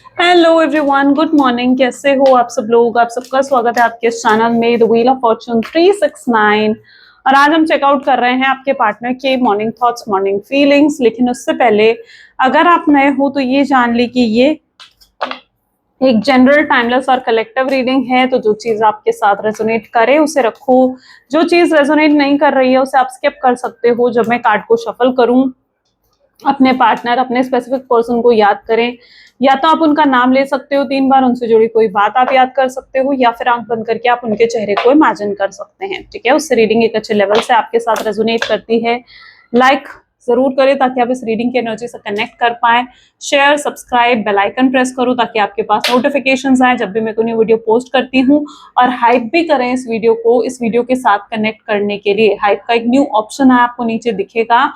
Hello everyone, good morning. कैसे हो आप सब लोग? आप सबका स्वागत है आपके चैनल में द व्हील ऑफ फॉर्चून 369। और आज हम चेकआउट कर रहे हैं आपके पार्टनर के मॉर्निंग थॉट्स, मॉर्निंग फीलिंग्स। लेकिन उससे पहले अगर आप नए हो तो ये जान ली कि ये एक जनरल, टाइमलेस और कलेक्टिव रीडिंग है। तो जो चीज आपके साथ रेजोनेट करे उसे रखो, जो चीज रेजोनेट नहीं कर रही है उसे आप स्किप कर सकते हो। जब मैं कार्ड को शफल करूं, अपने पार्टनर, अपने स्पेसिफिक पर्सन को याद करें। या तो आप उनका नाम ले सकते हो 3 बार, उनसे जुड़ी कोई बात आप याद कर सकते हो, या फिर आंख बंद करके आप उनके चेहरे को इमेजिन कर सकते हैं। ठीक है, उससे रीडिंग एक अच्छे लेवल से आपके साथ रेजोनेट करती है। लाइक जरूर करें ताकि आप इस रीडिंग की एनर्जी से कनेक्ट कर पाए। Share, subscribe, bell icon press करो ताकि आपके पास नोटिफिकेशंस आए जब भी मैं कोई न्यू वीडियो पोस्ट करती हूँ। और हाइप भी करें इस वीडियो को, इस वीडियो के साथ कनेक्ट करने के लिए हाइप का एक न्यू ऑप्शन है, आपको नीचे दिखेगा।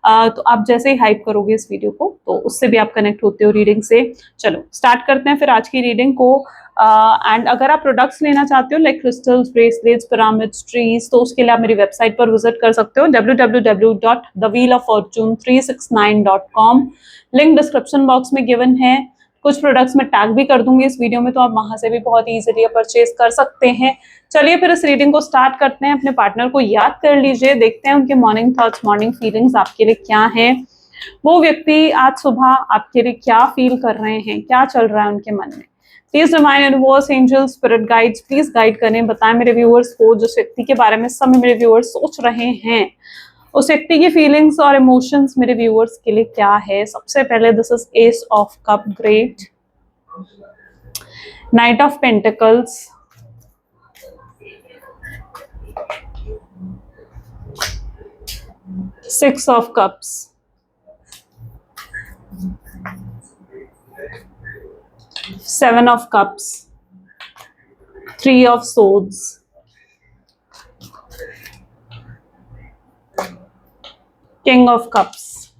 तो आप जैसे ही हाइप करोगे इस वीडियो को तो उससे भी आप कनेक्ट होते हो रीडिंग से। चलो स्टार्ट करते हैं फिर आज की रीडिंग को। एंड अगर आप प्रोडक्ट्स लेना चाहते हो like crystals, bracelets, pyramids, trees, तो उसके लिए आप मेरी वेबसाइट पर विजिट कर सकते हो www.thewheeloffortune369.com। लिंक डिस्क्रिप्शन बॉक्स में गिवन है। कुछ प्रोडक्ट्स मैं टैग भी कर दूंगी इस वीडियो में, तो आप वहां से भी बहुत इजीली परचेज कर सकते हैं। चलिए फिर इस रीडिंग को स्टार्ट करते हैं। अपने पार्टनर को याद कर लीजिए, देखते हैं उनके मॉर्निंग थॉट्स, मॉर्निंग फीलिंग्स आपके लिए क्या है। वो व्यक्ति आज सुबह आपके लिए क्या फील कर रहे हैं, क्या चल रहा है उनके मन में। Please divine universe, angel, spirit guides please guide करें, बताएं मेरे व्यूअर्स को जिस व्यक्ति के बारे में समय मेरे व्यूअर्स सोच रहे हैं, उस व्यक्ति की फीलिंग्स और इमोशंस मेरे व्यूअर्स के लिए क्या है। सबसे पहले this is S of cup, great. Night of pentacles, Six of Cups, Seven of Cups, Three of Swords, King of Cups,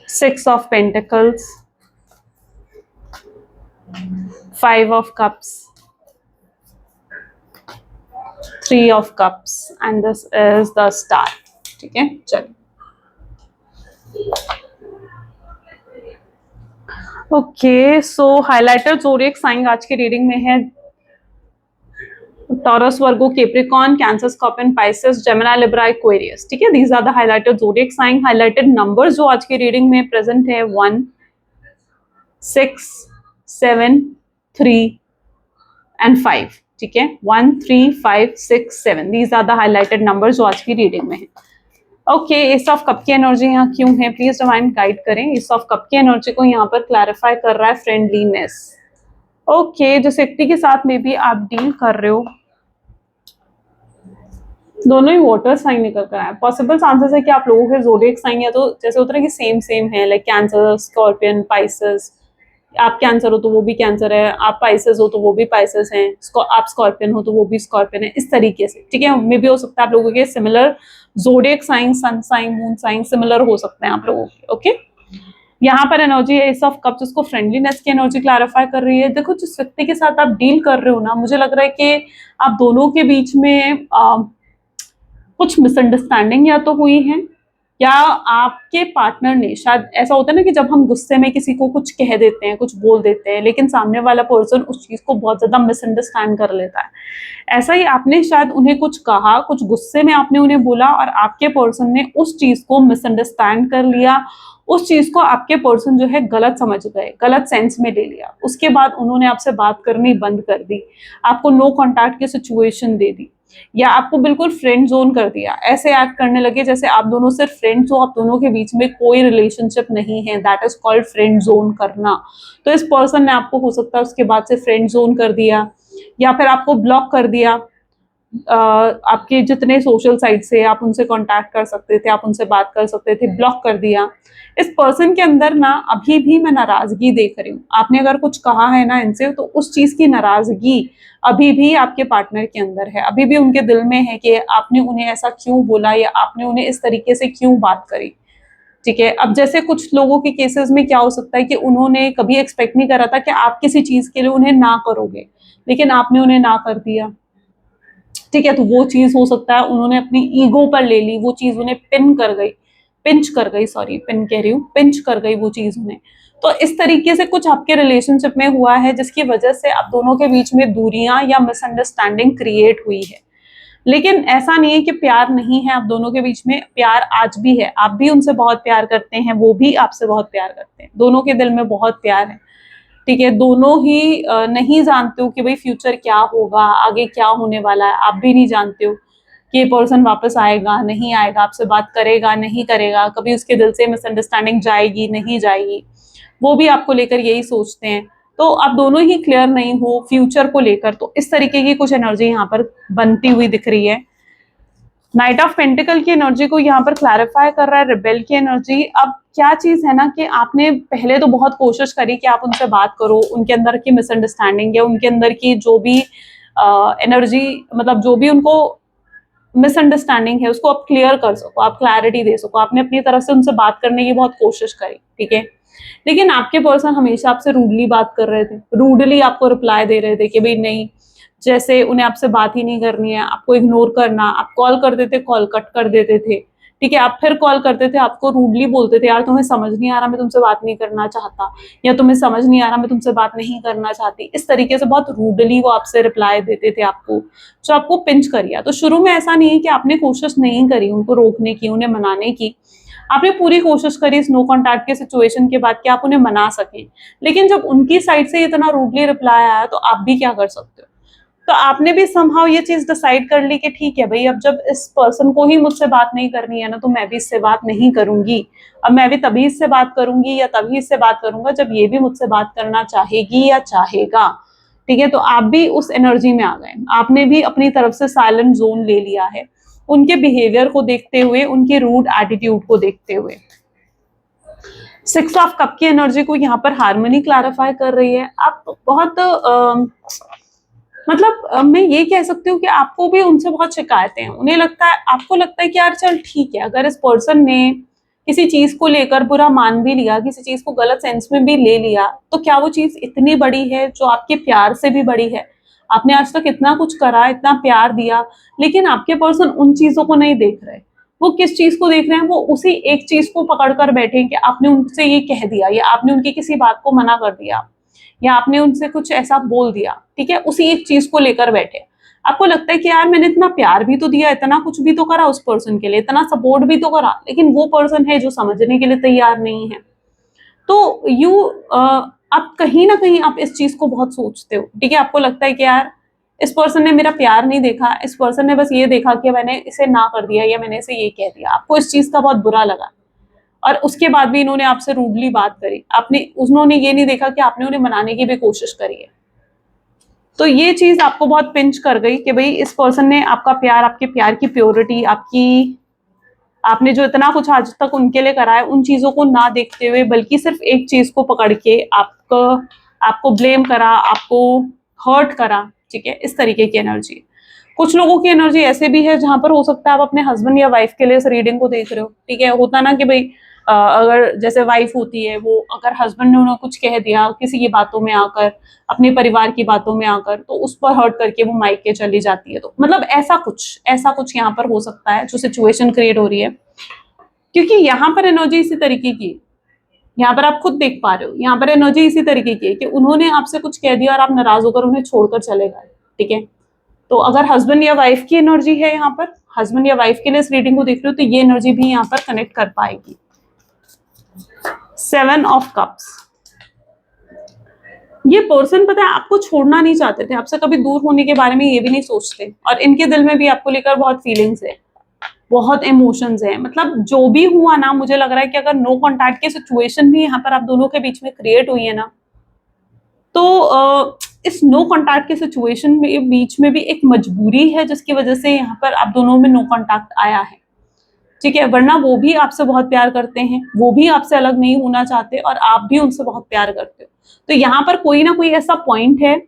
Six of Pentacles, Five of Cups, Three of Cups, and this is the Star। ठीक है, चलिए। Okay, so highlighter zodiac sign आज की reading में है Taurus, Virgo, Capricorn, Cancer, Scorpion, Pisces, Gemini, Libra, Aquarius. ठीक है, these are the highlighted zodiac sign. Highlighted numbers जो आज की रीडिंग में प्रेजेंट है 1, 6, 7, 3 एंड 5। ठीक है, 1, 3, 5, 6, 7, these are the highlighted numbers जो आज की रीडिंग में है। ओके, एस ऑफ कप की एनर्जी यहाँ क्यों है, प्लीज डिवाइन गाइड करें। एस ऑफ कप की एनर्जी को यहाँ पर क्लैरिफाई कर रहा है फ्रेंडलीनेस। ओके, जिस व्यक्ति के साथ में भी आप डील कर रहे हो, दोनों ही वाटर साइन निकल कर आए। पॉसिबल चांसेस है कि आप लोगों के ज़ोडिएक साइन या तो जैसे होता है कि सेम सेम है, लाइक कैंसर, स्कॉर्पियन, पाइसेस। आप कैंसर हो तो वो भी कैंसर है, आप पाइसेस हो तो वो भी पाइसेस हैं, आप स्कॉर्पियन हो तो वो भी स्कॉर्पियन है, इस तरीके से। ठीक है, मे भी हो सकता है आप लोगों के similar zodiac sign, sun sign, moon sign similar हो सकते हैं आप लोगों के। ओके, यहाँ पर एनर्जी है एस ऑफ कप जिसको फ्रेंडलीनेस की एनर्जी क्लैरिफाई कर रही है। देखो, जिस व्यक्ति के साथ आप डील कर रहे हो ना, मुझे लग रहा है कि आप दोनों के बीच में कुछ मिसअंडरस्टैंडिंग या तो हुई है, या आपके पार्टनर ने, शायद ऐसा होता है ना कि जब हम गुस्से में किसी को कुछ कह देते हैं, कुछ बोल देते हैं, लेकिन सामने वाला पर्सन उस चीज को बहुत ज्यादा मिसअंडरस्टैंड कर लेता है। ऐसा ही आपने शायद उन्हें कुछ कहा, कुछ गुस्से में आपने उन्हें बोला, और आपके पर्सन ने उस चीज को मिसअंडरस्टैंड कर लिया। उस चीज को आपके पर्सन जो है गलत समझ गए, गलत सेंस में ले लिया। उसके बाद उन्होंने आपसे बात करनी बंद कर दी, आपको नो कॉन्टैक्ट की सिचुएशन दे दी, या आपको बिल्कुल फ्रेंड जोन कर दिया। ऐसे एक्ट करने लगे जैसे आप दोनों सिर्फ फ्रेंड्स हो, आप दोनों के बीच में कोई रिलेशनशिप नहीं है। That is called friend zone करना। तो इस पर्सन ने आपको हो सकता है उसके बाद से फ्रेंड जोन कर दिया, या फिर आपको ब्लॉक कर दिया। आपके जितने सोशल साइट से आप उनसे कांटेक्ट कर सकते थे, आप उनसे बात कर सकते थे, ब्लॉक कर दिया। इस पर्सन के अंदर ना अभी भी मैं नाराजगी देख रही हूँ। आपने अगर कुछ कहा है ना इनसे, तो उस चीज की नाराजगी अभी भी आपके पार्टनर के अंदर है। अभी भी उनके दिल में है कि आपने उन्हें ऐसा क्यों बोला, या आपने उन्हें इस तरीके से क्यों बात करी। ठीक है, अब जैसे कुछ लोगों के केसेस में क्या हो सकता है कि उन्होंने कभी एक्सपेक्ट नहीं करा था कि आप किसी चीज के लिए उन्हें ना करोगे, लेकिन आपने उन्हें ना कर दिया। ठीक है, तो वो चीज हो सकता है उन्होंने अपनी ईगो पर ले ली, वो चीज उन्हें पिन कर गई। पिंच कर गई, सॉरी पिन कह रही हूँ, पिंच कर गई वो चीज उन्हें। तो इस तरीके से कुछ आपके रिलेशनशिप में हुआ है जिसकी वजह से आप दोनों के बीच में दूरियां या मिसअंडरस्टैंडिंग क्रिएट हुई है। लेकिन ऐसा नहीं है कि प्यार नहीं है आप दोनों के बीच में, प्यार आज भी है, आप भी उनसे बहुत प्यार करते हैं, वो भी आपसे बहुत प्यार करते हैं, दोनों के दिल में बहुत प्यार है। ठीक है, दोनों ही नहीं जानते हो कि भाई फ्यूचर क्या होगा, आगे क्या होने वाला है, आप भी नहीं जानते हो कि ये पर्सन वापस आएगा नहीं आएगा, आपसे बात करेगा नहीं करेगा, कभी उसके दिल से मिसअंडरस्टैंडिंग जाएगी नहीं जाएगी, वो भी आपको लेकर यही सोचते हैं। तो आप दोनों ही क्लियर नहीं हो फ्यूचर को लेकर, तो इस तरीके की कुछ एनर्जी यहाँ पर बनती हुई दिख रही है। नाइट ऑफ पेंटिकल की एनर्जी को यहाँ पर क्लैरिफाई कर रहा है रिबेल की एनर्जी। अब क्या चीज है ना कि आपने पहले तो बहुत कोशिश करी कि आप उनसे बात करो, उनके अंदर की मिसअंडरस्टैंडिंग या उनके अंदर की जो भी एनर्जी, मतलब जो भी उनको मिसअंडरस्टैंडिंग है उसको आप क्लियर कर सको, आप क्लैरिटी दे सको, आपने अपनी तरफ से उनसे बात करने की बहुत कोशिश करी, ठीक है। लेकिन आपके पर्सन हमेशा आपसे रूडली बात कर रहे थे, रूडली आपको रिप्लाई दे रहे थे कि भाई नहीं, जैसे उन्हें आपसे बात ही नहीं करनी है, आपको इग्नोर करना, आप कॉल करते थे कॉल कट कर देते थे, ठीक है, आप फिर कॉल करते थे आपको रूडली बोलते थे यार तुम्हें समझ नहीं आ रहा मैं तुमसे बात नहीं करना चाहता, या तुम्हें समझ नहीं आ रहा मैं तुमसे बात नहीं करना चाहती, इस तरीके से बहुत रूडली वो आपसे रिप्लाई देते थे आपको, जो आपको पिंच कर गया। तो शुरू में ऐसा नहीं है कि आपने कोशिश नहीं करी उनको रोकने की, उन्हें मनाने की, आपने पूरी कोशिश करी इस नो कॉन्टैक्ट के सिचुएशन के बाद कि आप उन्हें मना सकें, लेकिन जब उनकी साइड से इतना रूडली रिप्लाई आया तो आप भी क्या कर सकते हो। तो आपने भी समहाउ ये चीज डिसाइड कर ली कि ठीक है भाई, अब जब इस पर्सन को ही मुझसे बात नहीं करनी है ना, तो मैं भी इससे बात नहीं करूंगी, अब मैं भी तभी इससे बात करूंगी या तभी इससे बात करूंगा जब ये भी मुझसे बात करना चाहेगी या चाहेगा, ठीक है। तो आप भी उस एनर्जी में आ गए, आपने भी अपनी तरफ से साइलेंट जोन ले लिया है उनके बिहेवियर को देखते हुए, उनके रूड एटीट्यूड को देखते हुए। 6 ऑफ कप की एनर्जी को यहाँ पर हार्मनी क्लैरिफाई कर रही है। आप बहुत मतलब मैं ये कह सकती हूँ कि आपको भी उनसे बहुत शिकायतें हैं, उन्हें लगता है, आपको लगता है कि यार चल ठीक है, अगर इस पर्सन ने किसी चीज को लेकर बुरा मान भी लिया, किसी चीज को गलत सेंस में भी ले लिया, तो क्या वो चीज इतनी बड़ी है जो आपके प्यार से भी बड़ी है। आपने आज तक इतना कुछ करा, इतना प्यार दिया, लेकिन आपके पर्सन उन चीजों को नहीं देख रहे। वो किस चीज को देख रहे हैं, वो उसी एक चीज को पकड़ कर बैठे कि आपने उनसे ये कह दिया, या आपने उनकी किसी बात को मना कर दिया, या आपने उनसे कुछ ऐसा बोल दिया, ठीक है, उसी एक चीज को लेकर बैठे। आपको लगता है कि यार मैंने इतना प्यार भी तो दिया, इतना कुछ भी तो करा उस पर्सन के लिए, इतना सपोर्ट भी तो करा, लेकिन वो पर्सन है जो समझने के लिए तैयार नहीं है। तो आप कहीं ना कहीं आप इस चीज को बहुत सोचते हो, ठीक है। आपको लगता है कि यार इस पर्सन ने मेरा प्यार नहीं देखा, इस पर्सन ने बस ये देखा कि मैंने इसे ना कर दिया या मैंने इसे ये कह दिया, आपको इस चीज का बहुत बुरा लगा, और उसके बाद भी इन्होंने आपसे रूडली बात करी, आपने उन्होंने ये नहीं देखा कि आपने उन्हें मनाने की भी कोशिश करी है। तो ये चीज आपको बहुत पिंच कर गई कि भाई इस पर्सन ने आपका प्यार, आपके प्यार की प्योरिटी, आपने जो इतना कुछ आज तक उनके लिए करा है, उन चीजों को ना देखते हुए, बल्कि सिर्फ एक चीज को पकड़ के आपको ब्लेम करा, आपको हर्ट करा, ठीक है, इस तरीके की एनर्जी। कुछ लोगों की एनर्जी ऐसे भी है जहां पर हो सकता है आप अपने हस्बैंड या वाइफ के लिए इस रीडिंग को देख रहे हो, ठीक है। होता ना कि भाई अगर जैसे वाइफ होती है, वो अगर हस्बैंड ने उन्हें कुछ कह दिया किसी की बातों में आकर, अपने परिवार की बातों में आकर, तो उस पर हर्ट करके वो मायके चली जाती है। तो मतलब ऐसा कुछ यहाँ पर हो सकता है जो सिचुएशन क्रिएट हो रही है, क्योंकि यहाँ पर एनर्जी इसी तरीके की है। यहाँ पर आप खुद देख पा रहे हो, यहाँ पर एनर्जी इसी तरीके की है कि उन्होंने आपसे कुछ कह दिया और आप नाराज होकर उन्हें छोड़कर चले गए, ठीक है। तो अगर हस्बैंड या वाइफ की एनर्जी है, यहाँ पर हस्बैंड या वाइफ के लिए इस रीडिंग को देख रहे हो, तो ये एनर्जी भी यहाँ पर कनेक्ट कर पाएगी। 7 ऑफ कप्स, ये पर्सन पता है आपको छोड़ना नहीं चाहते थे, आपसे कभी दूर होने के बारे में ये भी नहीं सोचते, और इनके दिल में भी आपको लेकर बहुत फीलिंग्स है, बहुत इमोशंस है। मतलब जो भी हुआ ना, मुझे लग रहा है कि अगर नो कॉन्टैक्ट की सिचुएशन भी यहाँ पर आप दोनों के बीच में क्रिएट हुई है ना, तो इस नो कॉन्टैक्ट के सिचुएशन में बीच में भी एक मजबूरी है जिसकी वजह से यहाँ पर आप दोनों में नो कॉन्टैक्ट आया है, ठीक है। वरना वो भी आपसे बहुत प्यार करते हैं, वो भी आपसे अलग नहीं होना चाहते, और आप भी उनसे बहुत प्यार करते हो। तो यहाँ पर कोई ना कोई ऐसा पॉइंट है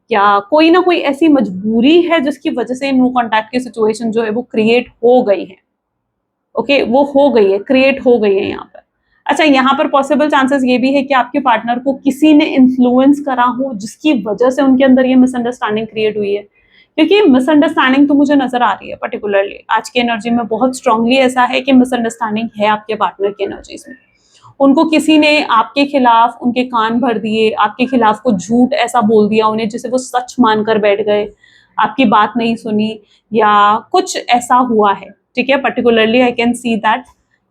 या कोई ना कोई ऐसी मजबूरी है जिसकी वजह से नो कॉन्टैक्ट की सिचुएशन जो है वो क्रिएट हो गई है। ओके, वो हो गई है, क्रिएट हो गई है यहाँ पर। अच्छा, यहाँ पर पॉसिबल चांसेस ये भी है कि आपके पार्टनर को किसी ने इन्फ्लुएंस करा हो जिसकी वजह से उनके अंदर ये मिसअंडरस्टैंडिंग क्रिएट हुई है, क्योंकि मिसअंडरस्टैंडिंग तो मुझे नजर आ रही है पर्टिकुलरली आज की एनर्जी में बहुत स्ट्रांगली ऐसा है कि मिसअंडरस्टैंडिंग है आपके पार्टनर की एनर्जीज में। उनको किसी ने आपके खिलाफ उनके कान भर दिए, आपके खिलाफ कुछ झूठ ऐसा बोल दिया उन्हें जिसे वो सच मानकर बैठ गए, आपकी बात नहीं सुनी या कुछ ऐसा हुआ है, ठीक है। Particularly I can see that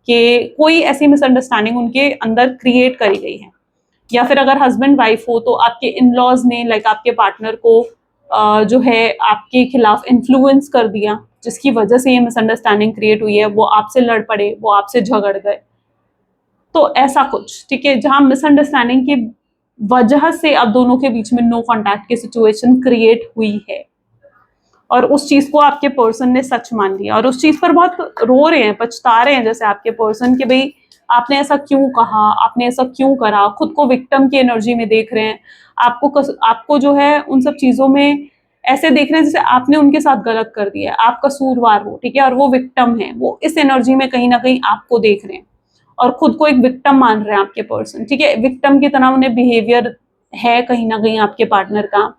कि कोई ऐसी मिसअंडरस्टैंडिंग उनके अंदर क्रिएट करी गई है। या फिर अगर हस्बैंड वाइफ हो तो आपके इन लॉज ने लाइक आपके पार्टनर को जो है आपके खिलाफ इन्फ्लुएंस कर दिया, जिसकी वजह से ये मिसअंडरस्टैंडिंग क्रिएट हुई है, वो आपसे लड़ पड़े, वो आपसे झगड़ गए, तो ऐसा कुछ, ठीक है, जहां मिसअंडरस्टैंडिंग की वजह से अब दोनों के बीच में नो कॉन्टैक्ट की सिचुएशन क्रिएट हुई है और उस चीज को आपके पर्सन ने सच मान लिया और उस चीज पर बहुत रो रहे हैं, पछता रहे हैं, जैसे आपके पर्सन कि भाई आपने ऐसा क्यों कहा, आपने ऐसा क्यों करा, खुद को विक्टिम की एनर्जी में देख रहे हैं, आपको जो है उन सब चीजों में ऐसे देख रहे हैं जैसे आपने उनके साथ गलत कर दिया है, आप कसूरवार हो, ठीक है, और वो विक्टिम है, वो इस एनर्जी में कहीं ना कहीं आपको देख रहे हैं और खुद को एक विक्टिम मान रहे हैं आपके पर्सन, ठीक है, विक्टिम की तरह उन्हें बिहेवियर है कहीं ना कहीं आपके पार्टनर का,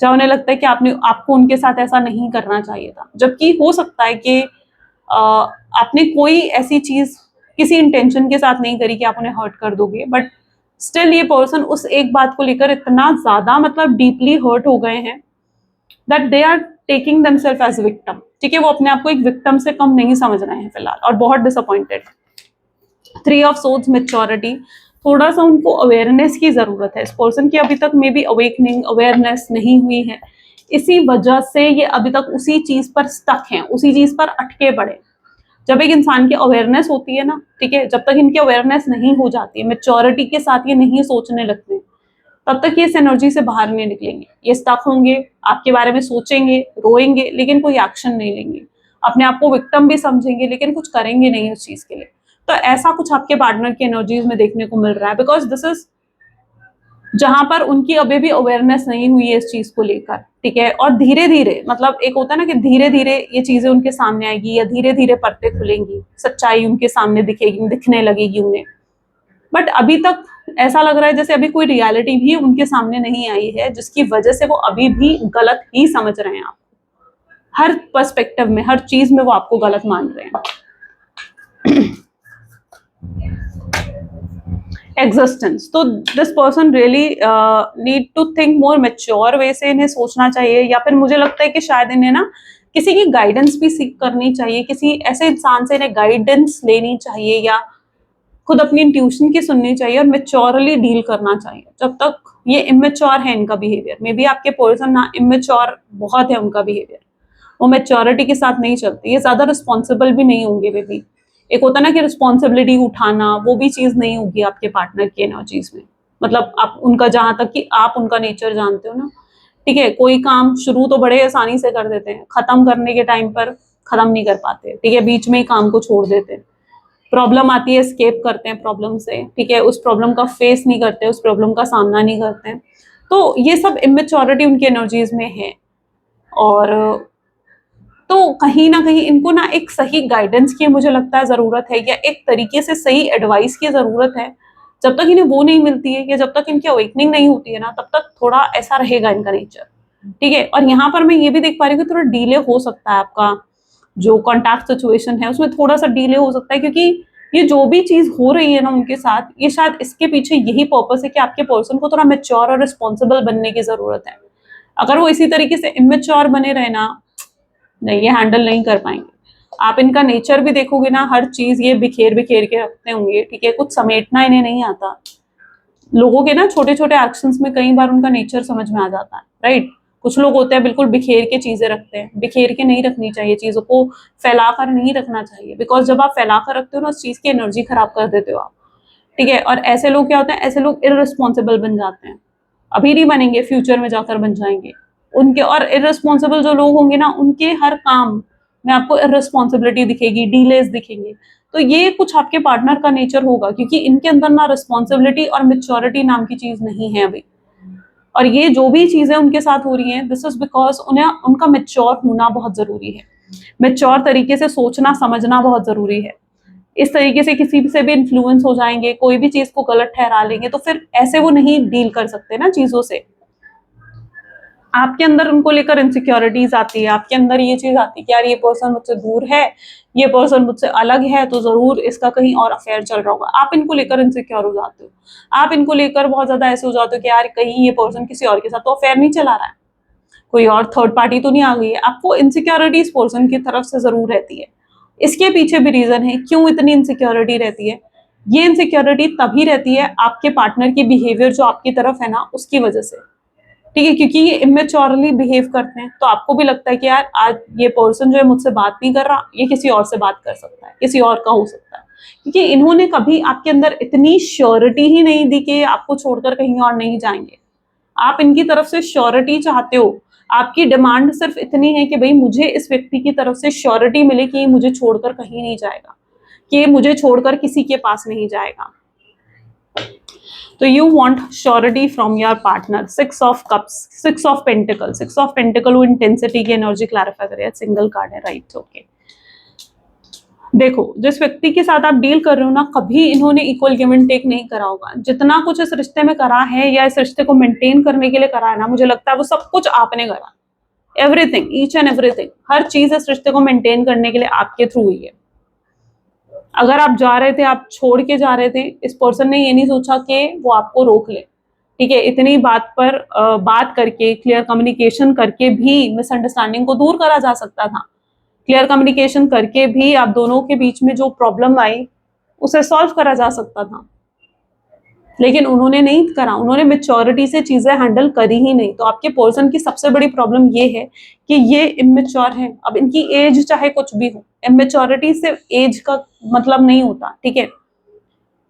जहाँ उन्हें लगता है कि आपको उनके साथ ऐसा नहीं करना चाहिए था, जबकि हो सकता है कि आपने कोई ऐसी चीज किसी इंटेंशन के साथ नहीं करी कि आप उन्हें हर्ट कर दोगे, बट स्टिल ये पर्सन उस एक बात को लेकर इतना ज्यादा मतलब डीपली हर्ट हो गए हैं that they are taking themselves as victim, ठीक है, वो अपने आप को एक विक्टिम से कम नहीं समझ रहे हैं फिलहाल और बहुत डिसअपॉइंटेड। 3 ऑफ सोर्ड्स, मैच्योरिटी, थोड़ा सा उनको अवेयरनेस की जरूरत है, इस पर्सन की अभी तक मे बी अवेकनिंग अवेयरनेस नहीं हुई है, इसी वजह से ये अभी तक उसी चीज पर स्टक हैं, उसी चीज पर अटके पड़े। जब एक इंसान की अवेयरनेस होती है ना, ठीक है, जब तक इनकी अवेयरनेस नहीं हो जाती है, मेच्योरिटी के साथ ये नहीं सोचने लगते, तब तक ये इस एनर्जी से बाहर नहीं निकलेंगे, ये स्टक होंगे, आपके बारे में सोचेंगे, रोएंगे, लेकिन कोई एक्शन नहीं लेंगे, अपने आप को विक्टिम भी समझेंगे लेकिन कुछ करेंगे नहीं उस चीज के लिए। तो ऐसा कुछ आपके पार्टनर की एनर्जीज में देखने को मिल रहा है, बिकॉज दिस इज जहां पर उनकी अभी भी अवेयरनेस नहीं हुई है इस चीज को लेकर, ठीक है, और धीरे धीरे मतलब एक होता है ना कि धीरे धीरे ये चीजें उनके सामने आएगी या धीरे धीरे परतें खुलेंगी, सच्चाई उनके सामने दिखेगी, दिखने लगेगी उन्हें, बट अभी तक ऐसा लग रहा है जैसे अभी कोई रियलिटी भी उनके सामने नहीं आई है, जिसकी वजह से वो अभी भी गलत ही समझ रहे हैं, आप हर पर्सपेक्टिव में, हर चीज में वो आपको गलत मान रहे हैं। एग्जिस्टेंस, तो this person really need to think more mature way से इन्हें सोचना चाहिए, या फिर मुझे लगता है कि शायद इन्हें ना किसी की गाइडेंस भी सीख करनी चाहिए, किसी ऐसे इंसान से इन्हें गाइडेंस लेनी चाहिए या खुद अपनी इंट्यूशन की सुननी चाहिए और मेच्योरली डील करना चाहिए। जब तक ये इमेच्योर है इनका बिहेवियर, मे बी आपके पर्सन ना इमेच्योर बहुत है उनका बिहेवियर, वो मेच्योरिटी के साथ नहीं चलते, ये ज्यादा रिस्पॉन्सिबल भी नहीं होंगे वे भी, एक होता ना कि रिस्पॉन्सिबिलिटी उठाना, वो भी चीज नहीं होगी आपके पार्टनर की एनर्जीज में, मतलब आप उनका, जहां तक कि आप उनका नेचर जानते हो ना, ठीक है, कोई काम शुरू तो बड़े आसानी से कर देते हैं, खत्म करने के टाइम पर खत्म नहीं कर पाते, ठीक है, बीच में ही काम को छोड़ देते हैं, प्रॉब्लम आती है स्केप करते हैं प्रॉब्लम से, ठीक है, उस प्रॉब्लम का फेस नहीं करते, उस प्रॉब्लम का सामना नहीं करते हैं, तो ये सब इमेच्योरिटी उनकी एनर्जीज में है। और तो कहीं ना कहीं इनको ना एक सही गाइडेंस की मुझे लगता है जरूरत है, या एक तरीके से सही एडवाइस की जरूरत है। जब तक इन्हें वो नहीं मिलती है या जब तक इनकी अवेकनिंग नहीं होती है ना, तब तक थोड़ा ऐसा रहेगा इनका नेचर, ठीक है। और यहाँ पर मैं ये भी देख पा रही हूँ कि थोड़ा डिले हो सकता है, आपका जो कॉन्टैक्ट सिचुएशन है उसमें थोड़ा सा डिले हो सकता है, क्योंकि ये जो भी चीज हो रही है ना उनके साथ, ये शायद इसके पीछे यही पर्पस है कि आपके पर्सन को थोड़ा मेच्योर और रिस्पॉन्सिबल बनने की जरूरत है। अगर वो इसी तरीके से इमेच्योर बने रहे ना, नहीं, ये हैंडल नहीं कर पाएंगे। आप इनका नेचर भी देखोगे ना, हर चीज ये बिखेर बिखेर के रखते होंगे, ठीक है, कुछ समेटना इन्हें नहीं आता। लोगों के ना छोटे छोटे एक्शंस में कई बार उनका नेचर समझ में आ जाता है, राइट। कुछ लोग होते हैं बिल्कुल बिखेर के चीजें रखते हैं, बिखेर के नहीं रखनी चाहिए, चीजों को फैलाकर नहीं रखना चाहिए, बिकॉज जब आप फैलाकर रखते हो ना उस चीज की एनर्जी खराब कर देते हो आप, ठीक है। और ऐसे लोग क्या होते हैं, ऐसे लोग इररिस्पॉन्सिबल बन जाते हैं, अभी नहीं बनेंगे, फ्यूचर में जाकर बन जाएंगे उनके। और इररिस्पॉन्सिबल जो लोग होंगे ना, उनके हर काम में आपको इररिस्पॉन्सिबिलिटी दिखेगी, डीलेस दिखेंगे, तो ये कुछ आपके पार्टनर का नेचर होगा, क्योंकि इनके अंदर ना रिस्पॉन्सिबिलिटी और मेच्योरिटी नाम की चीज नहीं है अभी। और ये जो भी चीजें उनके साथ हो रही हैं, दिस इज बिकॉज उन्हें उनका मेच्योर होना बहुत जरूरी है, मेच्योर तरीके से सोचना समझना बहुत जरूरी है। इस तरीके से किसी से भी इन्फ्लुएंस हो जाएंगे, कोई भी चीज को गलत ठहरा लेंगे, तो फिर ऐसे वो नहीं डील कर सकते ना चीजों से। आपके अंदर उनको लेकर इनसिक्योरिटीज आती है, आपके अंदर ये चीज आती है कि यार ये पर्सन मुझसे दूर है, ये पर्सन मुझसे अलग है, तो जरूर इसका कहीं और अफेयर चल रहा होगा। आप इनको लेकर इनसिक्योर हो जाते हो, आप इनको लेकर बहुत ज्यादा ऐसे हो जाते हो कि यार कहीं ये पर्सन किसी और के साथ तो अफेयर नहीं चला रहा है, कोई और थर्ड पार्टी तो नहीं आ गई है। आपको इनसिक्योरिटीज पर्सन की तरफ से जरूर रहती है। इसके पीछे भी रीजन है क्यों इतनी इनसिक्योरिटी रहती है। ये इनसिक्योरिटी तभी रहती है आपके पार्टनर की बिहेवियर जो आपकी तरफ है ना उसकी वजह से, ठीक है, क्योंकि ये इमेच्योरली बिहेव करते हैं, तो आपको भी लगता है कि यार आज ये पर्सन जो है मुझसे बात नहीं कर रहा, ये किसी और से बात कर सकता है, किसी और का हो सकता है, क्योंकि इन्होंने कभी आपके अंदर इतनी श्योरिटी ही नहीं दी कि आपको छोड़कर कहीं और नहीं जाएंगे। आप इनकी तरफ से श्योरिटी चाहते हो, आपकी डिमांड सिर्फ इतनी है कि भाई मुझे इस व्यक्ति की तरफ से श्योरिटी मिले कि ये मुझे छोड़कर कहीं नहीं जाएगा, कि ये मुझे छोड़कर किसी के पास नहीं जाएगा। तो you want surety from your partner. 6 of cups, 6 of pentacle, 6 of pentacle वो इंटेंसिटी की एनर्जी क्लैरिफाई कर रही है, सिंगल कार्ड है, राइट, ओके। देखो जिस व्यक्ति के साथ आप डील कर रहे हो ना, कभी इन्होंने इक्वल गिव एंड टेक नहीं करा होगा। जितना कुछ इस रिश्ते में करा है या इस रिश्ते को मेंटेन करने के लिए करा है ना, मुझे लगता है वो सब कुछ आपने करा। एवरीथिंग, ईच एंड एवरीथिंग, हर चीज इस रिश्ते को मेंटेन करने के लिए आपके थ्रू हुई है। अगर आप जा रहे थे, आप छोड़ के जा रहे थे, इस पर्सन ने ये नहीं सोचा कि वो आपको रोक ले, ठीक है। इतनी बात पर बात करके, क्लियर कम्युनिकेशन करके भी मिसअंडरस्टैंडिंग को दूर करा जा सकता था। क्लियर कम्युनिकेशन करके भी आप दोनों के बीच में जो प्रॉब्लम आई उसे सॉल्व करा जा सकता था, लेकिन उन्होंने नहीं करा। उन्होंने मेच्योरिटी से चीजें हैंडल करी ही नहीं। तो आपके पर्सन की सबसे बड़ी प्रॉब्लम ये है कि ये इमेच्योर है। अब इनकी एज चाहे कुछ भी हो, इमेच्योरिटी से एज का मतलब नहीं होता, ठीक है।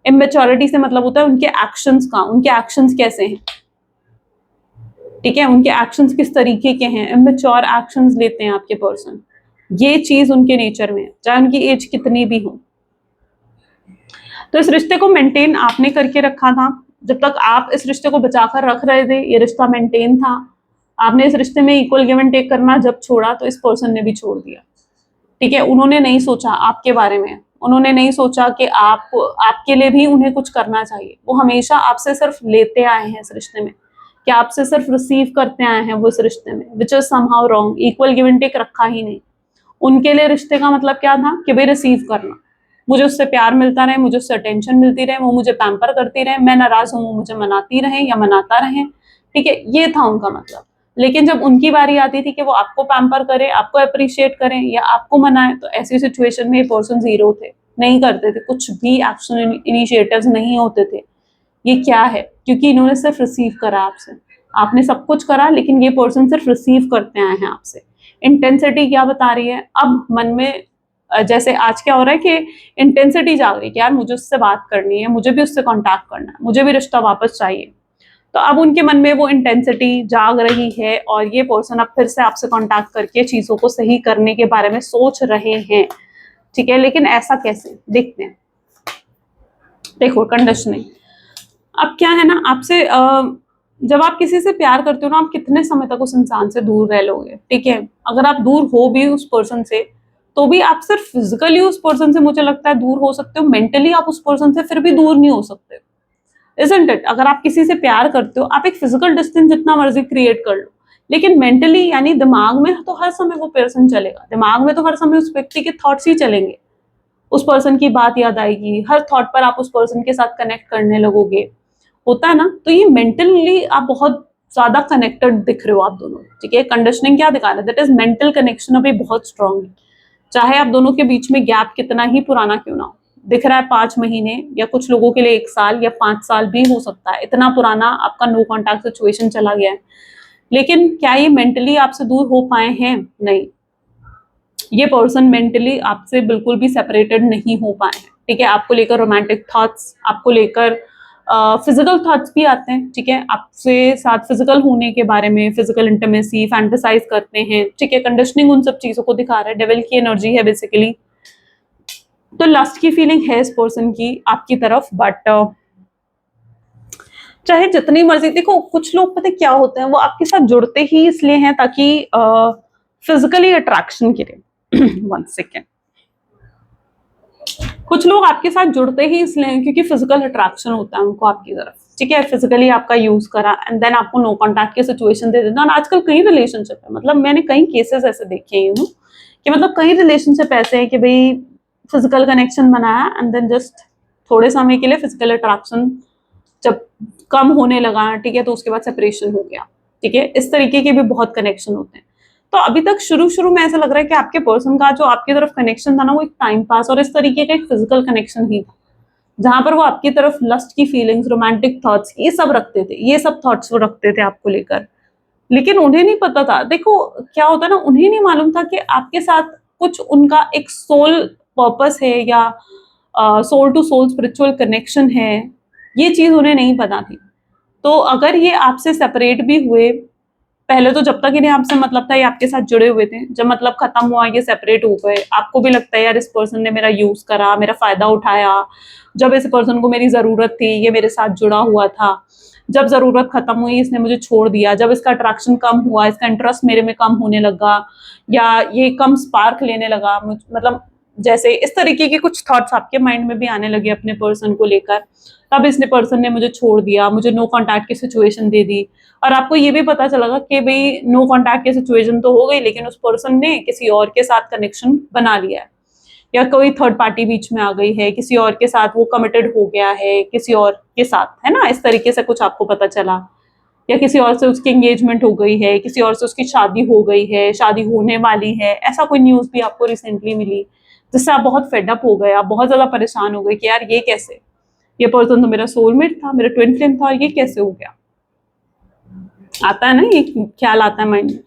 इमेच्योरिटी से मतलब होता है उनके एक्शंस का, उनके एक्शंस कैसे हैं, ठीक है, उनके एक्शंस किस तरीके के हैं। इमेच्योर एक्शंस लेते हैं आपके पर्सन, ये चीज उनके नेचर में है, चाहे उनकी एज कितनी भी हो। तो इस रिश्ते को मेंटेन आपने करके रखा था। जब तक आप इस रिश्ते को बचाकर रख रहे थे, ये रिश्ता मेंटेन था। आपने इस रिश्ते में इक्वल गिव एंड टेक करना जब छोड़ा, तो इस पर्सन ने भी छोड़ दिया, ठीक है। उन्होंने नहीं सोचा आपके बारे में, उन्होंने नहीं सोचा कि आपके लिए भी उन्हें कुछ करना चाहिए। वो हमेशा आपसे सिर्फ लेते आए हैं इस रिश्ते में, कि आपसे सिर्फ रिसीव करते आए हैं वो इस रिश्ते में, which is somehow wrong. Equal give and take रखा ही नहीं। उनके लिए रिश्ते का मतलब क्या था कि भाई रिसीव करना, मुझे उससे प्यार मिलता रहे, मुझे उससे अटेंशन मिलती रहे, वो मुझे पैम्पर करती रहे, मैं नाराज हूं वो मुझे मनाती रहे या मनाता रहे, ठीक है, ये था उनका मतलब। लेकिन जब उनकी बारी आती थी कि वो आपको पैम्पर करे, आपको अप्रिशिएट करें या आपको मनाए, तो ऐसी सिचुएशन में ये पर्सन जीरो थे, नहीं करते थे, कुछ भी एक्शन इनिशिएटिव्स नहीं होते थे। ये क्या है? क्योंकि इन्होंने सिर्फ रिसीव करा आपसे। आपने सब कुछ करा, लेकिन ये पर्सन सिर्फ रिसीव करते आए हैं आपसे। इंटेंसिटी क्या बता रही है? अब मन में जैसे आज क्या हो रहा है कि इंटेंसिटी जाग रही है कि यार मुझे उससे बात करनी है, मुझे भी उससे कांटेक्ट करना है, मुझे भी रिश्ता वापस चाहिए। तो अब उनके मन में वो इंटेंसिटी जाग रही है और ये पर्सन अब फिर से आपसे कांटेक्ट करके चीजों को सही करने के बारे में सोच रहे हैं, ठीक है। लेकिन ऐसा कैसे, देखते हैं। देखो कंडीशनिंग अब क्या है ना, आपसे जब आप किसी से प्यार करते हो ना, आप कितने समय तक उस इंसान से दूर रह लोगे, ठीक है। अगर आप दूर हो भी उस पर्सन से, तो भी आप सिर्फ फिजिकली उस पर्सन से मुझे लगता है दूर हो सकते हो, मेंटली आप उस पर्सन से फिर भी दूर नहीं हो सकते, इजंट इट। अगर आप किसी से प्यार करते हो, आप एक फिजिकल डिस्टेंस जितना मर्जी क्रिएट कर लो, लेकिन मेंटली यानी दिमाग में तो हर समय वो पर्सन चलेगा, दिमाग में तो हर समय उस व्यक्ति के थॉट्स ही चलेंगे, उस पर्सन की बात याद आएगी, हर थॉट पर आप उस पर्सन के साथ कनेक्ट करने लगोगे, होता है ना। तो ये मेंटली आप बहुत ज्यादा कनेक्टेड दिख रहे हो आप दोनों, ठीक है। कंडीशनिंग क्या दिखा रहा है? दैट इज मेंटल कनेक्शन अभी बहुत स्ट्रांग है, चाहे आप दोनों के बीच में गैप कितना ही पुराना क्यों ना हो। दिख रहा है 5 महीने या कुछ लोगों के लिए 1 साल या 5 साल भी हो सकता है, इतना पुराना आपका नो कॉन्टैक्ट सिचुएशन चला गया है। लेकिन क्या ये मेंटली आपसे दूर हो पाए हैं? नहीं, ये पर्सन मेंटली आपसे बिल्कुल भी सेपरेटेड नहीं हो पाए हैं, ठीक है। आपको लेकर रोमांटिक थॉट्स, आपको लेकर फिजिकल थॉट्स भी आते हैं, ठीक है। आपसे साथ फिजिकल होने के बारे में, फिजिकल इंटीमेसी फैंटेसाइज करते हैं, ठीक है। कंडीशनिंग उन सब चीजों को दिखा रहा है, डेविल की एनर्जी है बेसिकली। तो लस्ट की फीलिंग है इस पर्सन की आपकी तरफ, बट चाहे जितनी मर्जी, देखो कुछ लोग पता क्या होते हैं, वो आपके साथ जुड़ते ही इसलिए हैं ताकि फिजिकली अट्रैक्शन के लिए 1 सेकेंड। कुछ लोग आपके साथ जुड़ते ही इसलिए हैं क्योंकि फिजिकल अट्रैक्शन होता है उनको आपकी तरफ, ठीक है, फिजिकली आपका यूज करा एंड देन आपको नो कॉन्टैक्ट की सिचुएशन दे देना। और आजकल कई रिलेशनशिप है, मतलब मैंने कई केसेस ऐसे देखे हैं कि मतलब कई रिलेशनशिप ऐसे हैं कि भाई फिजिकल कनेक्शन बनाया एंड देन जस्ट थोड़े समय के लिए फिजिकल अट्रैक्शन जब कम होने लगा, ठीक है, तो उसके बाद सेपरेशन हो गया। ठीक है, इस तरीके के भी बहुत कनेक्शन होते हैं। तो अभी तक शुरू शुरू में ऐसा लग रहा है कि आपके पर्सन का जो आपकी तरफ कनेक्शन था ना, वो एक टाइम पास और इस तरीके का एक फिजिकल कनेक्शन ही था, जहां पर वो आपकी तरफ लस्ट की फीलिंग्स, रोमांटिक थॉट्स, ये सब रखते थे, ये सब थॉट्स वो रखते थे आपको लेकर। लेकिन उन्हें नहीं पता था, देखो क्या होता है ना, उन्हें नहीं मालूम था कि आपके साथ कुछ उनका एक सोल पर्पस है या soul to soul spiritual connection है, ये चीज उन्हें नहीं पता थी। तो अगर ये आपसे सेपरेट भी हुए, पहले तो जब तक इन्हें आपसे मतलब था ये आपके साथ जुड़े हुए थे, जब मतलब खत्म हुआ, ये सेपरेट हो गए, आपको भी लगता है यार इस पर्सन ने मेरा यूज करा, मेरा फायदा उठाया, जब इस पर्सन को मेरी जरूरत थी ये मेरे साथ जुड़ा हुआ था, जब जरूरत खत्म हुई इसने मुझे छोड़ दिया, जब इसका अट्रैक्शन कम हुआ, इसका इंटरेस्ट मेरे में कम होने लगा, या ये कम स्पार्क लेने लगा, मतलब जैसे इस तरीके के कुछ थॉट्स आपके माइंड में भी आने लगे अपने पर्सन को लेकर, तब इसने पर्सन ने मुझे छोड़ दिया, मुझे नो कॉन्टैक्ट की सिचुएशन दे दी। और आपको ये भी पता चलेगा कि भाई नो कॉन्टैक्ट की सिचुएशन तो हो गई, लेकिन उस पर्सन ने किसी और के साथ कनेक्शन बना लिया है, या कोई थर्ड पार्टी बीच में आ गई है, किसी और के साथ वो कमिटेड हो गया है, किसी और के साथ, है ना, इस तरीके से कुछ आपको पता चला, या किसी और से उसकी एंगेजमेंट हो गई है, किसी और से उसकी शादी हो गई है, शादी होने वाली है, ऐसा कोई न्यूज भी आपको रिसेंटली मिली, जिससे आप बहुत फेडअप हो गए, आप बहुत ज्यादा परेशान हो गए कि यार ये कैसे, ये पर्सन तो मेरा सोलमेट था, मेरा ट्विन फ्लेम था, और ये कैसे हो गया। आता है ना, ये ख्याल आता है माइंड में।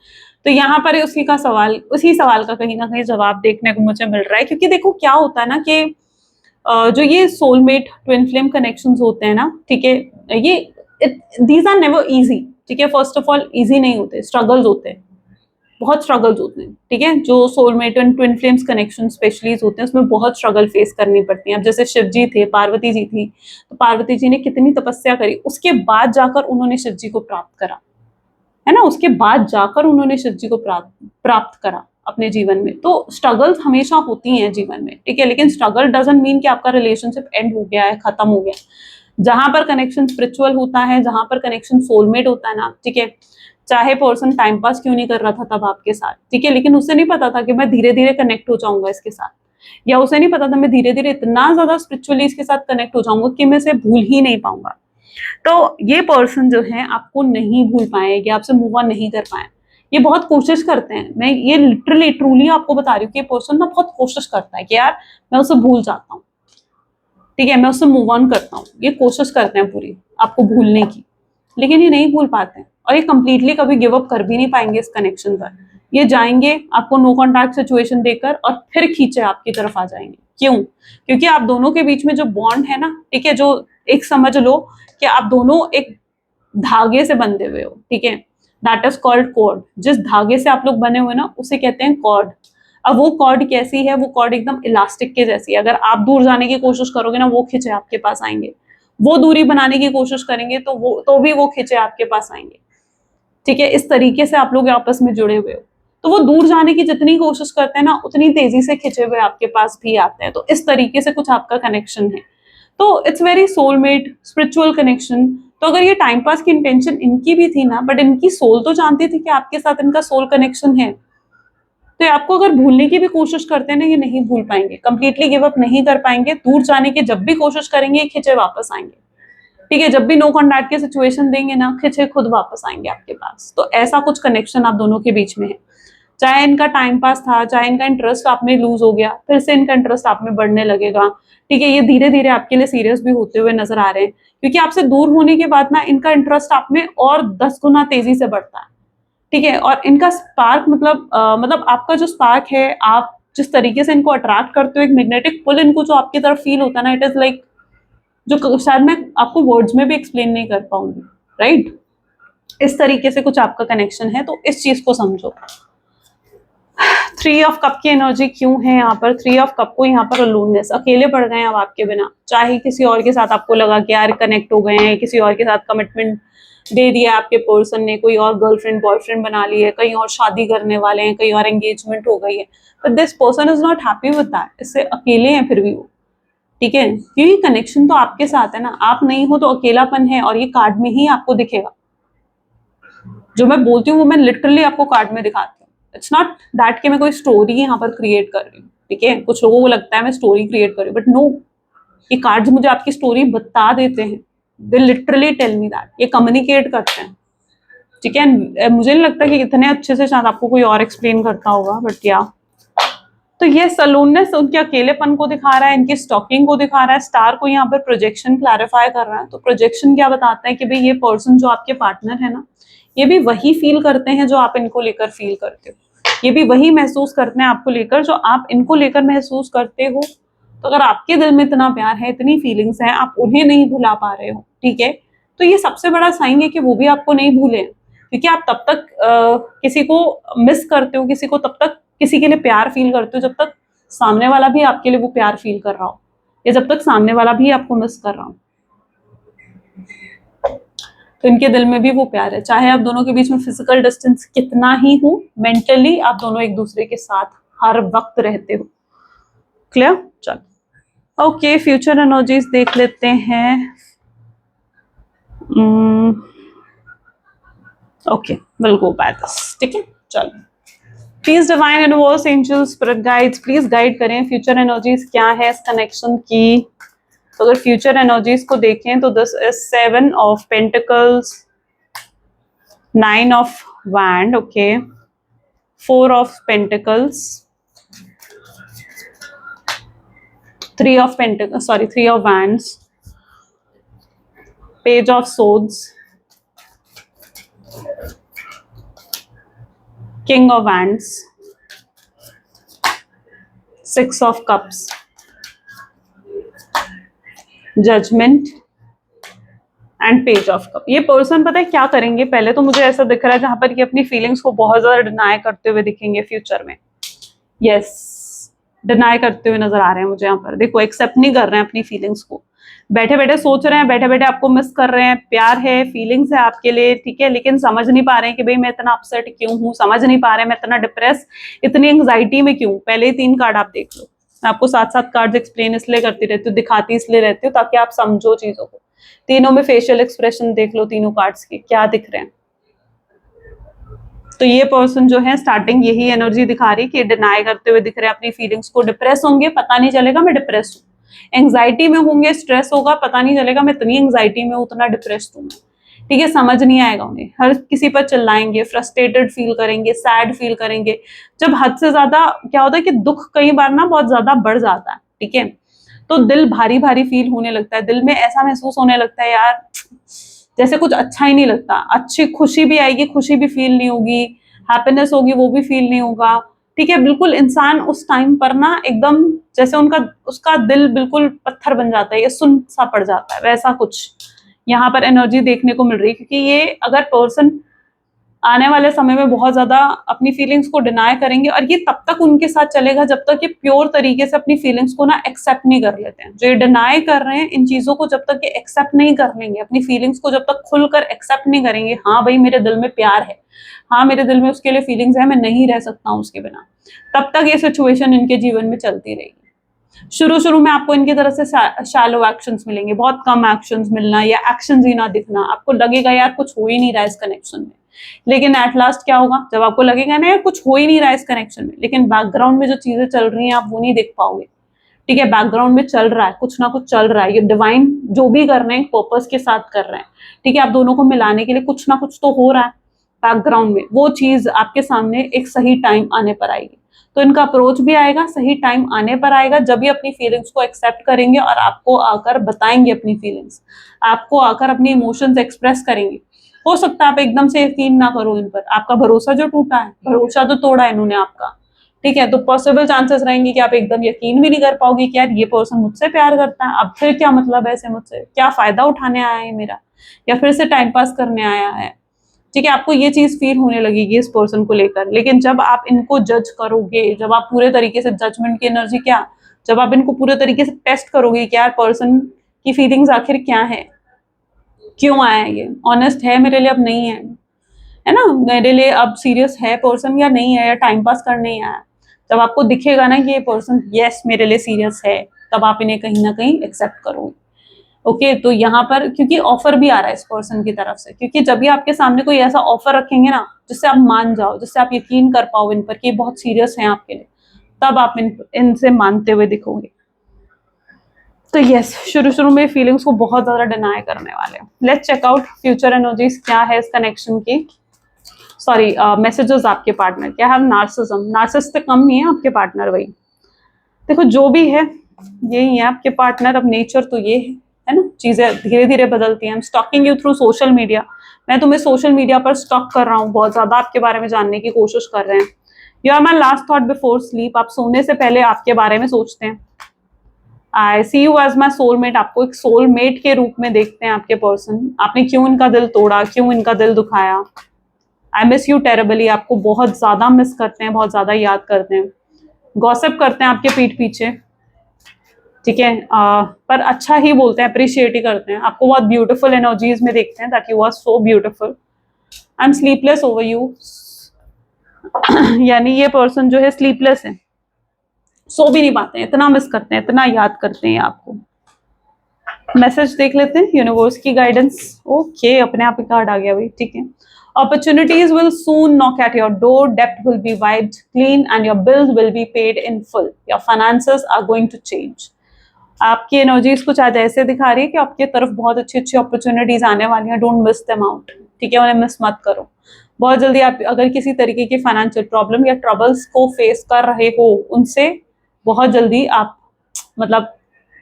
तो यहाँ पर उसी सवाल का कहीं ना कहीं जवाब देखने को मुझे मिल रहा है, क्योंकि देखो क्या होता है ना कि जो ये सोलमेट ट्विन फ्लेम कनेक्शंस होते हैं ना, ठीक है, ये दीज आर नेवर इजी, ठीक है, फर्स्ट ऑफ ऑल इजी नहीं होते, स्ट्रगल्स होते हैं, बहुत स्ट्रगल्स होते हैं, ठीक है, जो soulmate and twin flames connection specially होते हैं उसमें बहुत स्ट्रगल फेस करनी पड़ती है। अब जैसे शिव जी थे, पार्वती जी थी, तो पार्वती जी ने कितनी तपस्या करी, उसके बाद जाकर उन्होंने शिव जी को प्राप्त करा, है ना, उसके बाद जाकर उन्होंने शिव जी को प्राप्त करा अपने जीवन में। तो स्ट्रगल्स हमेशा होती हैं जीवन में, ठीक है, लेकिन स्ट्रगल डजंट मीन कि आपका रिलेशनशिप एंड हो गया है, खत्म हो गया। जहां पर कनेक्शन स्पिरिचुअल होता है, जहां पर कनेक्शन सोलमेट होता है ना, ठीक है, चाहे पर्सन टाइम पास क्यों नहीं कर रहा था तब आपके साथ, ठीक है, लेकिन उसे नहीं पता था कि मैं धीरे धीरे कनेक्ट हो जाऊंगा इसके साथ, या उसे नहीं पता था मैं धीरे धीरे इतना ज्यादा स्पिरिचुअली इसके साथ कनेक्ट हो जाऊंगा कि मैं इसे भूल ही नहीं पाऊंगा। तो ये पर्सन जो है आपको नहीं भूल पाएंगे, आपसे मूव ऑन नहीं कर पाए, ये बहुत कोशिश करते हैं, मैं ये लिटरली ट्रूली आपको बता रही हूँ कि ये पर्सन ना बहुत कोशिश करता है कि यार मैं उसे भूल जाता हूँ, ठीक है, मैं उससे मूव ऑन करता हूँ, ये कोशिश करते हैं पूरी आपको भूलने की, लेकिन ये नहीं भूल पाते हैं, और ये कंप्लीटली कभी गिव अप कर भी नहीं पाएंगे इस कनेक्शन पर। ये जाएंगे आपको नो कॉन्टैक्ट सिचुएशन देकर और फिर खींचे आपकी तरफ आ जाएंगे। क्यों? क्योंकि आप दोनों के बीच में जो बॉन्ड है ना, ठीक है, जो एक समझ लो कि आप दोनों एक धागे से बंधे हुए हो, ठीक है, दैट इज कॉल्ड कॉर्ड। जिस धागे से आप लोग बने हुए ना उसे कहते हैं कॉर्ड। अब वो कॉर्ड कैसी है? वो कॉर्ड एकदम इलास्टिक के जैसी है, अगर आप दूर जाने की कोशिश करोगे ना वो खींचे आपके पास आएंगे, वो दूरी बनाने की कोशिश करेंगे तो भी वो खींचे आपके पास आएंगे, ठीक है, इस तरीके से आप लोग आपस में जुड़े हुए हो। तो वो दूर जाने की जितनी कोशिश करते हैं ना उतनी तेजी से खिंचे हुए आपके पास भी आते हैं। तो इस तरीके से कुछ आपका कनेक्शन है, तो it's very soulmate spiritual connection. तो अगर ये टाइम पास की इंटेंशन इनकी भी थी ना, बट इनकी सोल तो जानती थी कि आपके साथ इनका सोल कनेक्शन है, तो आपको अगर भूलने की भी कोशिश करते हैं ना, ये नहीं भूल पाएंगे, कंप्लीटली गिव अप नहीं कर पाएंगे, दूर जाने की जब भी कोशिश करेंगे खिंचे वापस आएंगे, ठीक है, जब भी नो कॉन्टैक्ट की सिचुएशन देंगे ना खिंचे खुद वापस आएंगे आपके पास। तो ऐसा कुछ कनेक्शन आप दोनों के बीच में है, चाहे इनका टाइम पास था, चाहे इनका इंटरेस्ट आप में लूज हो गया, फिर से इनका इंटरेस्ट आप में बढ़ने लगेगा, ठीक है, ये धीरे धीरे आपके लिए सीरियस भी होते हुए नजर आ रहे हैं, क्योंकि आपसे दूर होने के बाद ना इनका इंटरेस्ट आप में और 10 गुना तेजी से बढ़ता है, ठीक है, और इनका स्पार्क मतलब आपका जो स्पार्क है, आप जिस तरीके से इनको अट्रैक्ट करते हो, एक मैग्नेटिक पुल इनको जो आपकी तरफ फील होता है ना, इट इज लाइक जो शायद मैं आपको वर्ड्स में भी एक्सप्लेन नहीं कर पाऊंगी, राइट। इस तरीके से कुछ आपका कनेक्शन है, तो इस चीज को समझो। 3 ऑफ कप की एनर्जी क्यों है यहाँ पर? 3 ऑफ कप को यहाँ पर अलोननेस, अकेले पड़ गए हैं अब आपके बिना, चाहे किसी और के साथ आपको लगा कि यार कनेक्ट हो गए हैं, किसी और के साथ कमिटमेंट दे दिया आपके पर्सन ने, कोई और गर्लफ्रेंड बॉयफ्रेंड बना ली है, कहीं और शादी करने वाले हैं, कहीं और एंगेजमेंट हो गई है, but this person is not happy with that, इससे अकेले हैं फिर भी वो, ठीक है, क्योंकि कनेक्शन तो आपके साथ है ना, आप नहीं हो तो अकेलापन है, और ये कार्ड में ही आपको दिखेगा। जो मैं बोलती हूँ वो मैं लिटरली आपको कार्ड में दिखाती हूँ। इट्स नॉट दैट कि मैं कोई स्टोरी यहाँ पर क्रिएट कर रही हूँ, ठीक है। कुछ लोगों को लगता है मैं स्टोरी क्रिएट कर रही हूँ, बट नो, ये कार्ड्स मुझे आपकी स्टोरी बता देते हैं। They literally tell me that, ये कम्युनिकेट करते हैं, ठीक है। मुझे नहीं लगता कि इतने अच्छे से शायद आपको कोई और एक्सप्लेन करता होगा, बट या तो ये सलोननेस उनके अकेलेपन को दिखा रहा है, इनकी स्टॉकिंग को दिखा रहा है। स्टार को यहाँ पर प्रोजेक्शन क्लैरिफाई कर रहा है। तो प्रोजेक्शन क्या बताता है कि भाई ये पर्सन जो आपके पार्टनर है ना, ये भी वही फील करते हैं जो आप इनको लेकर फील करते हो, ये भी वही महसूस करते हैं आपको लेकर जो आप इनको लेकर महसूस करते हो। तो अगर आपके दिल में इतना प्यार है, इतनी फीलिंग्स है, आप उन्हें नहीं भुला पा रहे हो, ठीक है, तो ये सबसे बड़ा साइन है कि वो भी आपको नहीं भूले, क्योंकि आप तब तक किसी को मिस करते हो, किसी को तब तक किसी के लिए प्यार फील करते हो जब तक सामने वाला भी आपके लिए वो प्यार फील कर रहा हो, या जब तक सामने वाला भी आपको मिस कर रहा हो। तो इनके दिल में भी वो प्यार है, चाहे आप दोनों के बीच में फिजिकल डिस्टेंस कितना ही हो, मेंटली आप दोनों एक दूसरे के साथ हर वक्त रहते हो। क्लियर? चलो ओके, फ्यूचर एनर्जीज देख लेते हैं। Okay, will go by this, ठीक है। चलो, please divine universe, angels, spirit guides, please guide करें फ्यूचर एनर्जीज क्या है इस कनेक्शन की। तो अगर फ्यूचर एनर्जीज को देखें तो this is 7 of pentacles, 9 of wand, okay, 4 of pentacles, 3 of pentacles, sorry 3 of wands, page of swords, king of wands, 6 of cups, judgement and page of cup. ये पर्सन पता है क्या करेंगे, पहले तो मुझे ऐसा दिख रहा है जहां पर ये अपनी फीलिंग्स को बहुत ज्यादा डिनाई करते हुए दिखेंगे फ्यूचर में। यस, डिनाई करते हुए नजर आ रहे हैं मुझे यहाँ पर। देखो, एक्सेप्ट नहीं कर रहे हैं अपनी फीलिंग्स को, बैठे बैठे सोच रहे हैं, बैठे बैठे आपको मिस कर रहे हैं, प्यार है, फीलिंग्स है आपके लिए, ठीक है, लेकिन समझ नहीं पा रहे हैं कि भाई मैं इतना अपसेट क्यों हूँ, समझ नहीं पा रहे हैं मैं इतना डिप्रेस, इतनी एंग्जाइटी में क्यों। पहले ही 3 कार्ड आप देख लो, मैं आपको साथ साथ कार्ड एक्सप्लेन इसलिए करती रहती हूँ, दिखाती इसलिए रहती हूँ ताकि आप समझो चीजों को। तीनों में फेशियल एक्सप्रेशन देख लो, तीनों कार्ड्स के क्या दिख रहे हैं। तो ये पर्सन जो है स्टार्टिंग यही एनर्जी दिखा रही कि डिनाई करते हुए दिख रहे हैं अपनी फीलिंग्स को, डिप्रेस होंगे, पता नहीं चलेगा मैं डिप्रेस हूँ, एंग्जाइटी में होंगे, स्ट्रेस होगा, पता नहीं चलेगा मैं इतनी एंग्जाइटी में उतना डिप्रेस्ड हूँ, ठीक है, समझ नहीं आएगा उन्हें, हर किसी पर चिल्लाएंगे, फ्रस्ट्रेटेड फील करेंगे, सैड फील करेंगे। जब हद से ज्यादा क्या होता है कि दुख कई बार ना बहुत ज्यादा बढ़ जाता है, ठीक है, तो दिल भारी भारी फील होने लगता है, दिल में ऐसा महसूस होने लगता है यार जैसे कुछ अच्छा ही नहीं लगता, अच्छी खुशी भी आएगी, खुशी भी फील नहीं होगी, हैप्पीनेस होगी वो भी फील नहीं होगा, ठीक है, बिल्कुल इंसान उस टाइम पर ना एकदम जैसे उसका दिल बिल्कुल पत्थर बन जाता है, ये सुन सा पड़ जाता है, वैसा कुछ यहाँ पर एनर्जी देखने को मिल रही है। क्योंकि ये अगर पर्सन आने वाले समय में बहुत ज्यादा अपनी फीलिंग्स को डिनाई करेंगे, और ये तब तक उनके साथ चलेगा जब तक ये प्योर तरीके से अपनी फीलिंग्स को ना एक्सेप्ट नहीं कर लेते हैं। जो ये डिनाई कर रहे हैं इन चीजों को, जब तक ये एक्सेप्ट नहीं कर लेंगे, अपनी फीलिंग्स को जब तक खुलकर एक्सेप्ट नहीं करेंगे, हाँ भाई मेरे दिल में प्यार है, हाँ मेरे दिल में उसके लिए फीलिंग्स है, मैं नहीं रह सकता हूँ उसके बिना, तब तक ये सिचुएशन इनके जीवन में चलती रहेगी। शुरू शुरू में आपको इनकी तरफ से शैलो एक्शंस मिलेंगे, बहुत कम एक्शंस मिलना, या एक्शंस ही ना दिखना, आपको लगेगा यार कुछ हो ही नहीं रहा है इस कनेक्शन में। लेकिन एट लास्ट क्या होगा, जब आपको लगेगा ना यार कुछ हो ही नहीं रहा है इस कनेक्शन में, लेकिन बैकग्राउंड में जो चीजें चल रही हैं आप वो नहीं देख पाओगे, ठीक है, बैकग्राउंड में चल रहा है, कुछ ना कुछ चल रहा है, ये डिवाइन जो भी कर रहे हैं पर्पस के साथ कर रहे हैं, ठीक है, आप दोनों को मिलाने के लिए कुछ ना कुछ तो हो रहा है बैकग्राउंड में, वो चीज आपके सामने एक सही टाइम आने पर आएगी। तो इनका अप्रोच भी आएगा, सही टाइम आने पर आएगा, जब ये अपनी फीलिंग्स को एक्सेप्ट करेंगे और आपको आकर बताएंगे अपनी फीलिंग्स, आपको आकर अपनी इमोशंस एक्सप्रेस करेंगे। हो सकता है आप एकदम से यकीन ना करो इन पर, आपका भरोसा जो टूटा है, भरोसा तो तोड़ा है इन्होंने आपका, ठीक है, तो पॉसिबल चांसेस रहेंगे कि आप एकदम यकीन भी नहीं कर पाओगे कि यार ये पर्सन मुझसे प्यार करता है, अब फिर क्या मतलब है ऐसे मुझसे, क्या फायदा उठाने आया है मेरा, या फिर से टाइम पास करने आया है, ठीक है, आपको ये चीज फील होने लगेगी इस पर्सन को लेकर। लेकिन जब आप इनको जज करोगे, जब आप पूरे तरीके से जजमेंट की एनर्जी क्या, जब आप इनको पूरे तरीके से टेस्ट करोगे कि यार पर्सन की फीलिंग्स आखिर क्या है, क्यों आया है, ये ऑनेस्ट है मेरे लिए अब नहीं है ना, मेरे लिए अब सीरियस है पर्सन या नहीं है, या टाइम पास करने ही आया, जब आपको दिखेगा ना कि ये पर्सन यस मेरे लिए सीरियस है, तब आप इन्हें कहीं ना कहीं एक्सेप्ट करोगे। ओके तो यहाँ पर क्योंकि ऑफर भी आ रहा है इस पर्सन की तरफ से, क्योंकि जब भी आपके सामने कोई ऐसा ऑफर रखेंगे ना जिससे आप मान जाओ, जिससे आप यकीन कर पाओ इन पर कि ये बहुत सीरियस हैं आपके लिए, तब आप इनसे मानते हुए दिखोगे। तो यस, शुरू में फीलिंग्स को बहुत ज्यादा डिनाई करने वाले हैं। Let's check out future energies क्या है इस कनेक्शन की। सॉरी, मैसेजेस आपके पार्टनर क्या है। नार्सिज्म, नार्सिसिस्टिक कम नहीं है आपके पार्टनर, वही देखो जो भी है यही है आपके पार्टनर। अब नेचर तो ये है ना, चीजें धीरे धीरे बदलती हैं। I am stalking you through social media, मैं तुम्हें सोशल मीडिया पर स्टॉक कर रहा हूँ, बहुत ज्यादा आपके बारे में जानने की कोशिश कर रहे हैं। You are my last thought before sleep, आप सोने से पहले आपके बारे में सोचते हैं। I see you as my soulmate, आपको एक सोलमेट के रूप में देखते हैं आपके पर्सन। आपने क्यों इनका दिल तोड़ा, क्यों इनका दिल दुखाया। आई मिस यू टेरेबली, आपको बहुत ज्यादा मिस करते हैं, बहुत ज्यादा याद करते हैं। गॉसिप करते हैं आपके पीठ पीछे, ठीक है, पर अच्छा ही बोलते हैं, अप्रिशिएट ही करते हैं। आपको बहुत ब्यूटीफुल एनर्जीज में देखते हैं, that you are so beautiful. I am sleepless over you, यानी ये पर्सन जो है स्लीपलेस है, सो भी नहीं पाते हैं, इतना मिस करते हैं, इतना याद करते हैं आपको। मैसेज देख लेते हैं यूनिवर्स की गाइडेंस। ओके, अपने आप ही कार्ड आ गया भाई, ठीक है। Opportunities will soon knock at your door, debt will be wiped clean and your bills will be paid in full. Your finances are going to change. आपकी एनर्जीज कुछ आज ऐसे दिखा रही है कि आपकी तरफ बहुत अच्छी अच्छी अपॉर्चुनिटीज आने वाली हैं। डोंट मिस देम आउट, ठीक है, उन्हें मिस मत करो। बहुत जल्दी आप अगर किसी तरीके की फाइनेंशियल प्रॉब्लम या ट्रबल्स को फेस कर रहे हो, उनसे बहुत जल्दी आप मतलब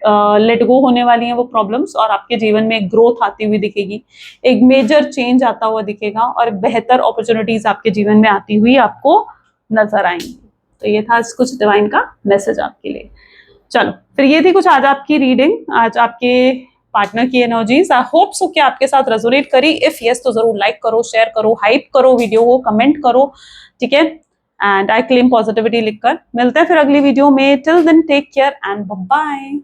लेट गो होने वाली हैं वो प्रॉब्लम्स, और आपके जीवन में एक ग्रोथ आती हुई दिखेगी, एक मेजर चेंज आता हुआ दिखेगा, और बेहतर अपॉर्चुनिटीज आपके जीवन में आती हुई आपको नजर आएंगी। तो ये था कुछ डिवाइन का मैसेज आपके लिए। चलो फिर ये थी कुछ आज आपकी रीडिंग, आज आपके पार्टनर की एनर्जीज। आई होप सो कि आपके साथ रेजोनेट करी। इफ यस तो जरूर लाइक करो, शेयर करो, हाइप करो वीडियो को, कमेंट करो, ठीक है। एंड आई क्लेम पॉजिटिविटी लिखकर। मिलते हैं फिर अगली वीडियो में। Till then take care and bye bye.